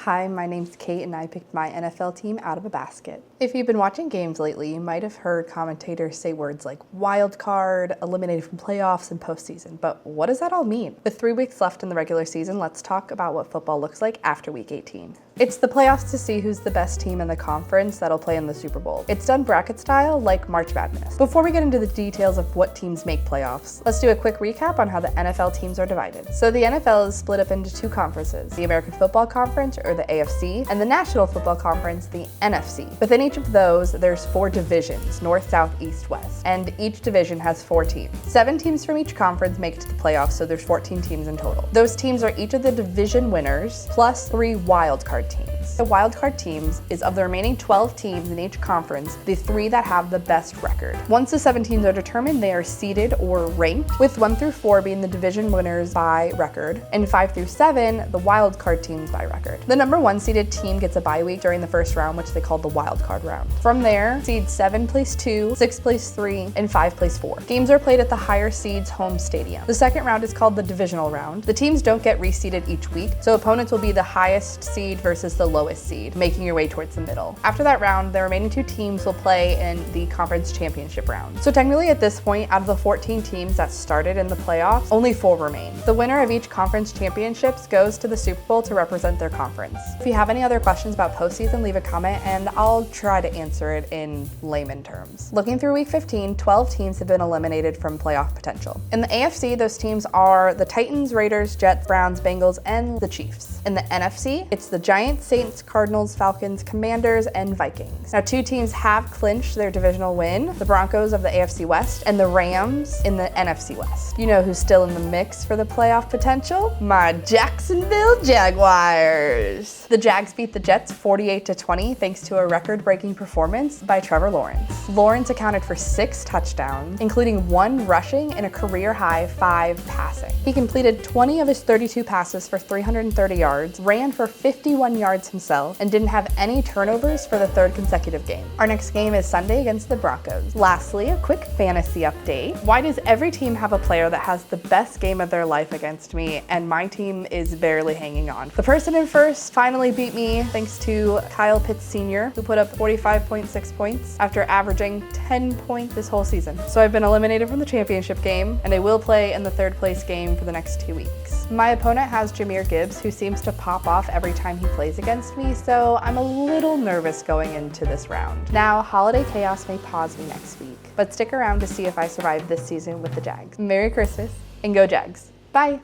Hi, my name's Kate and I picked my NFL team out of a basket. If you've been watching games lately, you might have heard commentators say words like wild card, eliminated from playoffs, and postseason. But what does that all mean? With 3 weeks left in the regular season, let's talk about what football looks like after week 18. It's the playoffs to see who's the best team in the conference that'll play in the Super Bowl. It's done bracket style like March Madness. Before we get into the details of what teams make playoffs, let's do a quick recap on how the NFL teams are divided. So the NFL is split up into two conferences, the American Football Conference, or the AFC, and the National Football Conference, the NFC. Within each of those, there's 4 divisions, north, south, east, west, and each division has 4 teams. 7 teams from each conference make it to the playoffs, so there's 14 teams in total. Those teams are each of the division winners, plus 3 wildcard teams. The wildcard teams is of the remaining 12 teams in each conference, the 3 that have the best record. Once the 7 teams are determined, they are seeded or ranked, with 1 through 4 being the division winners by record, and 5 through 7, the wildcard teams by record. The number 1 seeded team gets a bye week during the first round, which they call the wildcard round. From there, seed 7 plays 2, 6 plays 3, and 5 plays 4. Games are played at the higher seed's home stadium. The second round is called the divisional round. The teams don't get reseeded each week, so opponents will be the highest seed versus the lowest seed, making your way towards the middle. After that round, the remaining 2 teams will play in the conference championship round. So technically at this point, out of the 14 teams that started in the playoffs, only 4 remain. The winner of each conference championships goes to the Super Bowl to represent their conference. If you have any other questions about postseason, leave a comment and I'll try to answer it in layman terms. Looking through week 15, 12 teams have been eliminated from playoff potential. In the AFC, those teams are the Titans, Raiders, Jets, Browns, Bengals, and the Chiefs. In the NFC, it's the Giants, Saints, Cardinals, Falcons, Commanders, and Vikings. Now 2 teams have clinched their divisional win, the Broncos of the AFC West and the Rams in the NFC West. You know who's still in the mix for the playoff potential? My Jacksonville Jaguars. The Jags beat the Jets 48-20 thanks to a record-breaking performance by Trevor Lawrence. Lawrence accounted for 6 touchdowns, including 1 rushing and a career-high 5 passing. He completed 20 of his 32 passes for 330 yards, ran for 51 yards himself, and didn't have any turnovers for the 3rd consecutive game. Our next game is Sunday against the Broncos. Lastly, a quick fantasy update. Why does every team have a player that has the best game of their life against me, and my team is barely hanging on? The person in first finally beat me thanks to Kyle Pitts Sr., who put up 45.6 points after averaging 10 points this whole season. So I've been eliminated from the championship game, and I will play in the 3rd place game for the next 2 weeks. My opponent has Jahmyr Gibbs, who seems to pop off every time he plays against me, so I'm a little nervous going into this round. Now, holiday chaos may pause me next week, but stick around to see if I survive this season with the Jags. Merry Christmas, and go Jags. Bye!